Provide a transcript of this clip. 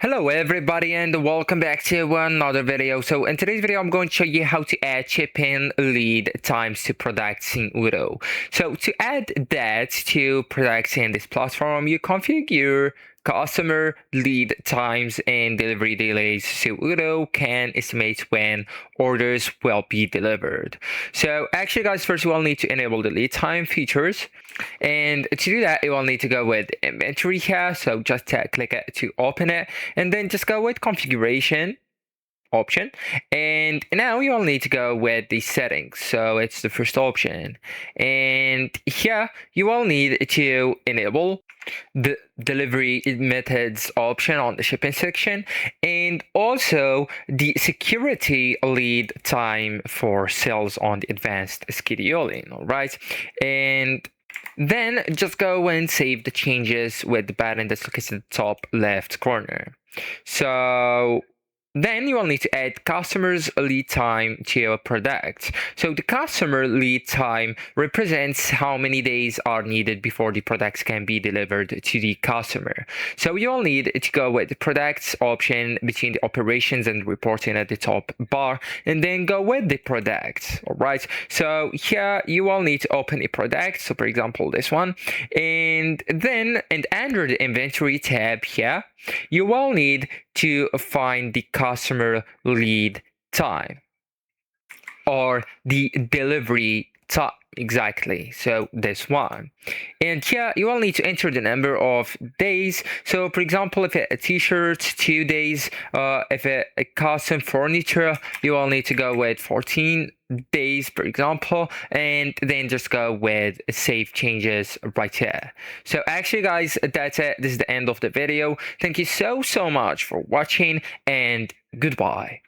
Hello everybody and welcome back to another video. So in today's video I'm going to show you how to add shipping lead times to products in Odoo. So to add that to products in this platform, you configure customer lead times and delivery delays so Odoo can estimate when orders will be delivered. So actually guys, first you will need to enable the lead time features. And to do that, you will need to go with inventory here. So just click it to open it and then just go with configuration option. And now you'll need to go with the settings. So it's the first option. And here you will need to enable the delivery methods option on the shipping section and also the security lead time for sales on the advanced scheduling. All right. And then just go and save the changes with the button that's located in the top left corner. So then you will need to add customers lead time to your product. So the customer lead time represents how many days are needed before the products can be delivered to the customer. So you will need to go with the products option between the operations and reporting at the top bar, and then go with the product. All right. So here you will need to open a product. So for example, this one, and then under the inventory tab here, you will need to find the customer lead time or the delivery time. Exactly. So this one. And here you will need to enter the number of days. So for example, if a t-shirt, 2 days, if a custom furniture, you will need to go with 14 days, for example, and then just go with save changes right here. So actually guys, that's it. This is the end of the video. Thank you so much for watching and goodbye.